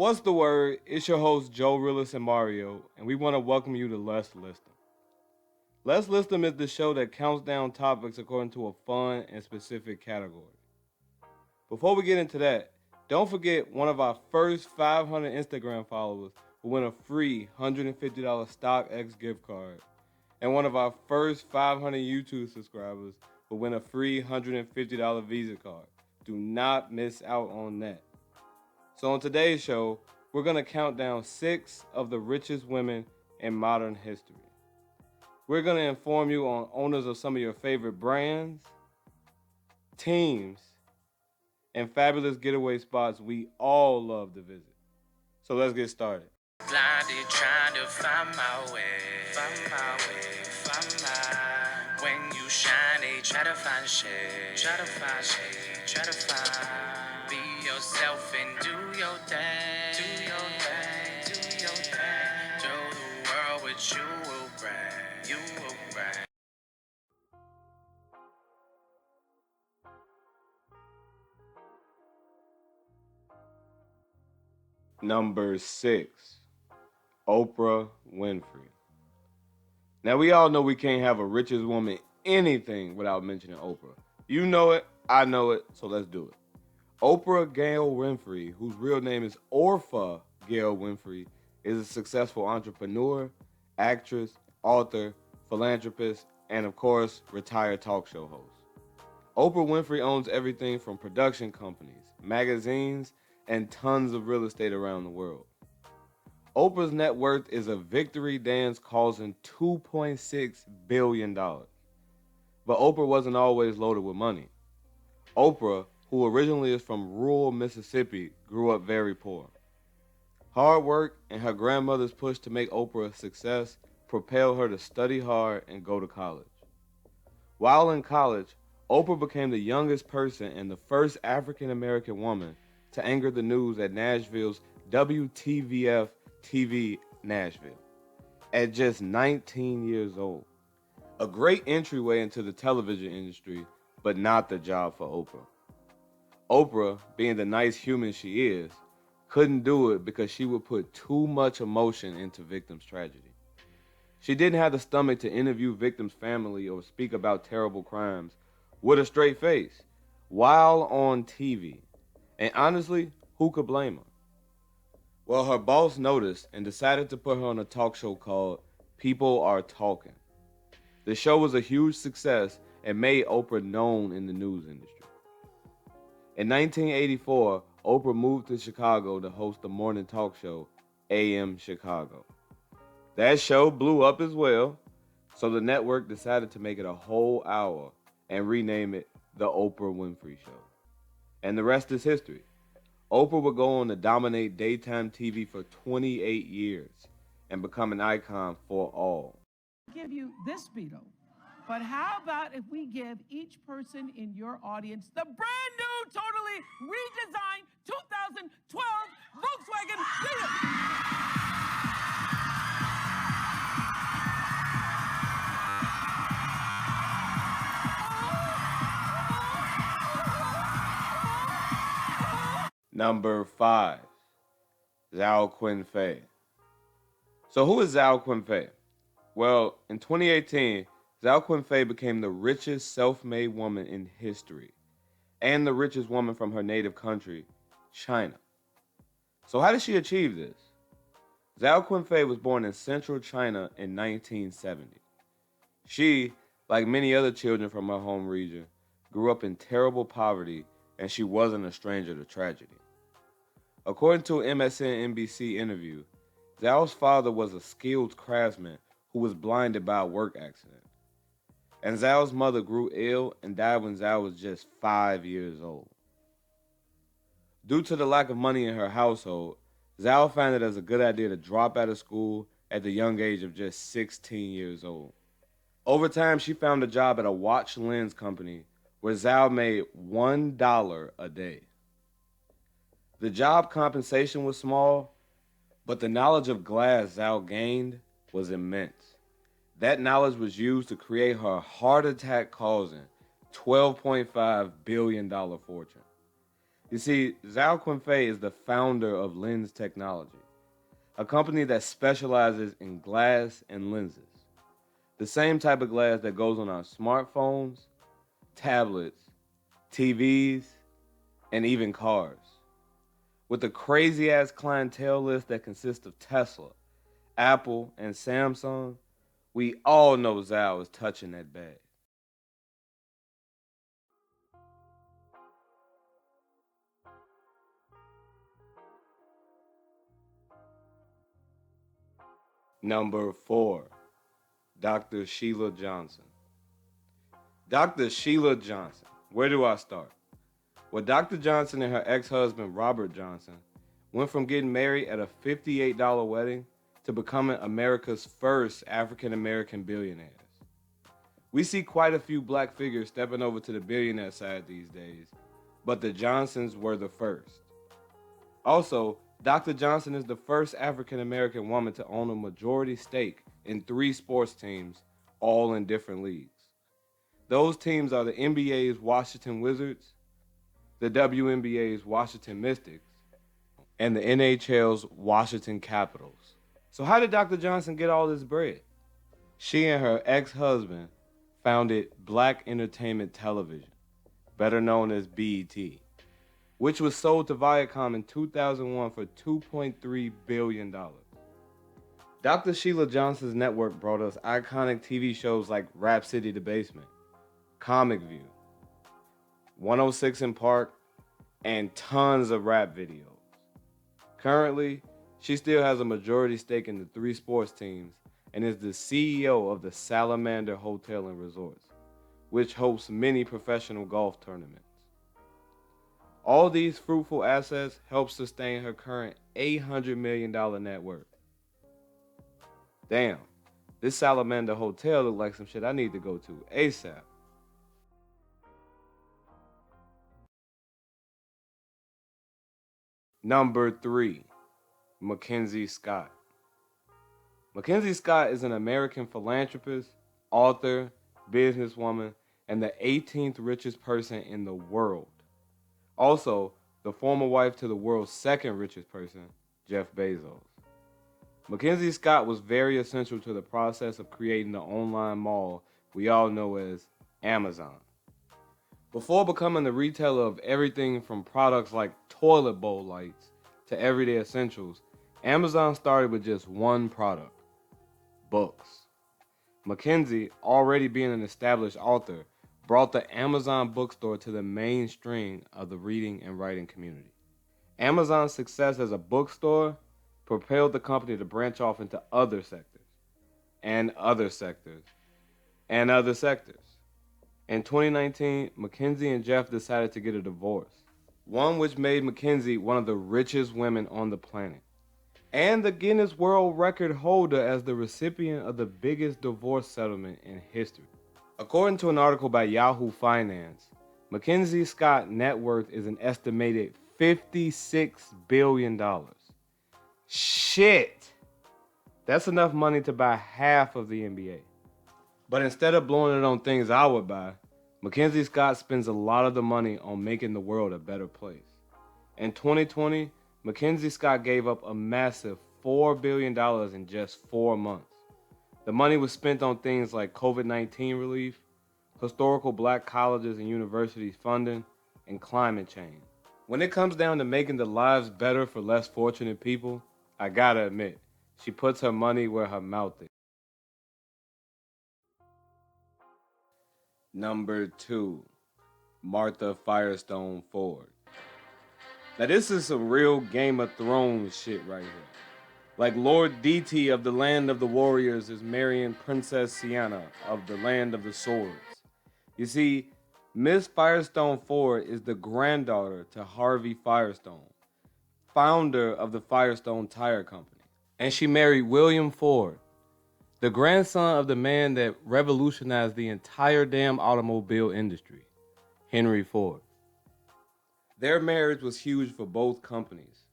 What's the word? It's your host, Joe Realist and Mario, and we want to welcome you to Let's List 'em. Let's List 'em is the show that counts down topics according to a fun and specific category. Before we get into that, don't forget one of our first 500 Instagram followers will win a free $150 StockX gift card, and one of our first 500 YouTube subscribers will win a free $150 Visa card. Do not miss out on that. So on today's show, we're going to count down 6 of the richest women in modern history. We're going to inform you on owners of some of your favorite brands, teams, and fabulous getaway spots we all love to visit. So let's get started. Blinded, trying to find my way, find my way, find my. When you shine, they try to find shade, try to find shade, try to find. Be yourself and do your thing, do your thing, do your thing. Show the world what you will bring, you will bring. Number 6, Oprah Winfrey. Now we all know we can't have a richest woman anything without mentioning Oprah. You know it, I know it, so let's do it. Oprah Gail Winfrey, whose real name is Orpha Gail Winfrey, is a successful entrepreneur, actress, author, philanthropist, and of course, retired talk show host. Oprah Winfrey owns everything from production companies, magazines, and tons of real estate around the world. Oprah's net worth is a victory dance costing $2.6 billion. But Oprah wasn't always loaded with money. Oprah, who originally is from rural Mississippi, grew up very poor. Hard work and her grandmother's push to make Oprah a success propelled her to study hard and go to college. While in college, Oprah became the youngest person and the first African American woman to anchor the news at Nashville's WTVF TV Nashville at just 19 years old. A great entryway into the television industry, but not the job for Oprah. Oprah, being the nice human she is, couldn't do it because she would put too much emotion into victims' tragedy. She didn't have the stomach to interview victims' family or speak about terrible crimes with a straight face while on TV. And honestly, who could blame her? Well, her boss noticed and decided to put her on a talk show called People Are Talking. The show was a huge success and made Oprah known in the news industry. In 1984, Oprah moved to Chicago to host the morning talk show, AM Chicago. That show blew up as well, so the network decided to make it a whole hour and rename it The Oprah Winfrey Show. And the rest is history. Oprah would go on to dominate daytime TV for 28 years and become an icon for all. Give you this Speedo, but how about if we give each person in your audience the brand new, totally redesigned 2012 Volkswagen Beetle? Number 5, Zhao Qinfei. So who is Zhao Qinfei? Well, in 2018, Zhao Qinfei became the richest self-made woman in history and the richest woman from her native country, China. So how did she achieve this? Zhao Qinfei was born in central China in 1970. She, like many other children from her home region, grew up in terrible poverty, and she wasn't a stranger to tragedy. According to an MSNBC interview, Zhao's father was a skilled craftsman who was blinded by a work accident. And Zhao's mother grew ill and died when Zhao was just 5 years old. Due to the lack of money in her household, Zhao found it as a good idea to drop out of school at the young age of just 16 years old. Over time, she found a job at a watch lens company where Zhao made $1 a day. The job compensation was small, but the knowledge of glass Zhao gained was immense. That knowledge was used to create her heart attack causing $12.5 billion fortune. You see, Zhao Quinfei is the founder of Lens Technology, a company that specializes in glass and lenses. The same type of glass that goes on our smartphones, tablets, TVs, and even cars. With a crazy ass clientele list that consists of Tesla, Apple, and Samsung, we all know Zhao is touching that bag. Number 4, Dr. Sheila Johnson. Dr. Sheila Johnson. Where do I start? Well, Dr. Johnson and her ex husband, Robert Johnson, went from getting married at a $58 wedding to becoming America's first African American billionaires. We see quite a few black figures stepping over to the billionaire side these days, but the Johnsons were the first. Also, Dr. Johnson is the first African American woman to own a majority stake in 3 sports teams, all in different leagues. Those teams are the NBA's Washington Wizards, the WNBA's Washington Mystics, and the NHL's Washington Capitals. So, how did Dr. Johnson get all this bread? She and her ex husband founded Black Entertainment Television, better known as BET, which was sold to Viacom in 2001 for $2.3 billion. Dr. Sheila Johnson's network brought us iconic TV shows like Rap City The Basement, Comic View, 106 in Park, and tons of rap videos. Currently, she still has a majority stake in the 3 sports teams and is the CEO of the Salamander Hotel and Resorts, which hosts many professional golf tournaments. All these fruitful assets help sustain her current $800 million net worth. Damn, this Salamander Hotel looks like some shit I need to go to ASAP. Number 3, Mackenzie Scott. Mackenzie Scott is an American philanthropist, author, businesswoman, and the 18th richest person in the world. Also, the former wife to the world's second richest person, Jeff Bezos. Mackenzie Scott was very essential to the process of creating the online mall we all know as Amazon. Before becoming the retailer of everything from products like toilet bowl lights to everyday essentials, Amazon started with just one product: books. Mackenzie, already being an established author, brought the Amazon bookstore to the mainstream of the reading and writing community. Amazon's success as a bookstore propelled the company to branch off into other sectors, and other sectors, and other sectors. In 2019, Mackenzie and Jeff decided to get a divorce, one which made Mackenzie one of the richest women on the planet, and the Guinness World Record holder as the recipient of the biggest divorce settlement in history. According to an article by Yahoo Finance, Mackenzie Scott's net worth is an estimated $56 billion. Shit! That's enough money to buy half of the NBA. But instead of blowing it on things I would buy, Mackenzie Scott spends a lot of the money on making the world a better place. In 2020, Mackenzie Scott gave up a massive $4 billion in just 4 months. The money was spent on things like COVID-19 relief, historical black colleges and universities funding, and climate change. When it comes down to making the lives better for less fortunate people, I gotta admit, she puts her money where her mouth is. Number 2, Martha Firestone Ford. Now this is some real Game of Thrones shit right here. Like Lord DT of the Land of the Warriors is marrying Princess Sienna of the Land of the Swords. You see, Miss Firestone Ford is the granddaughter to Harvey Firestone, founder of the Firestone Tire Company. And she married William Ford, the grandson of the man that revolutionized the entire damn automobile industry, Henry Ford. Their marriage was huge for both companies.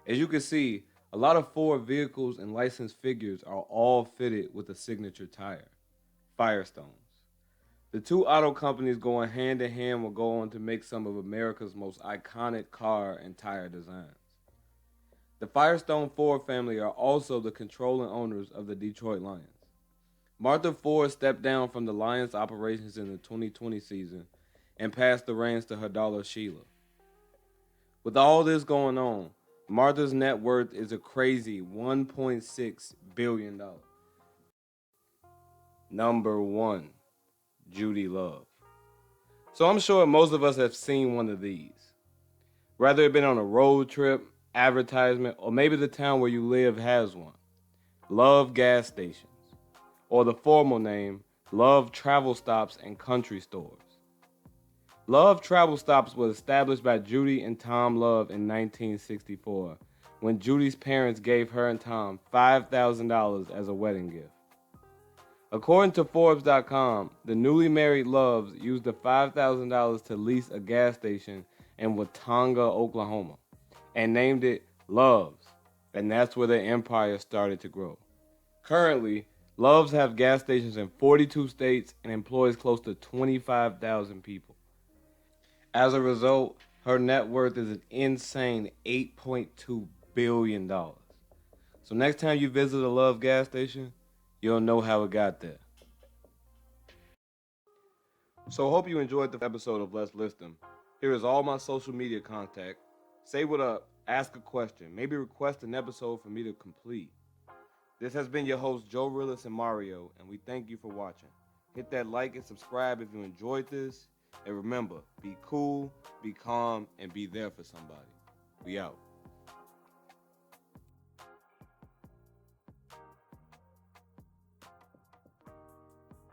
As you can see, a lot of Ford vehicles and licensed figures are all fitted with a signature tire, Firestones. The two auto companies going hand in hand will go on to make some of America's most iconic car and tire designs. The Firestone Ford family are also the controlling owners of the Detroit Lions. Martha Ford stepped down from the Lions operations in the 2020 season and passed the reins to her daughter Sheila. With all this going on, Martha's net worth is a crazy $1.6 billion. Number 1, Judy Love. So I'm sure most of us have seen one of these. Whether it been on a road trip, advertisement, or maybe the town where you live has one. Love gas stations, or the formal name, Love Travel Stops and Country Stores. Love Travel Stops was established by Judy and Tom Love in 1964, when Judy's parents gave her and Tom $5,000 as a wedding gift. According to Forbes.com, the newly married Loves used the $5,000 to lease a gas station in Watonga, Oklahoma, and named it Loves, and that's where their empire started to grow. Currently, Loves have gas stations in 42 states and employs close to 25,000 people. As a result, her net worth is an insane $8.2 billion. So next time you visit a Love gas station, you'll know how it got there. So I hope you enjoyed the episode of Let's List Them. Here is all my social media contact. Say what up, ask a question, maybe request an episode for me to complete. This has been your host, Joe Rillis and Mario, and we thank you for watching. Hit that like and subscribe if you enjoyed this. And remember, be cool, be calm, and be there for somebody. We out.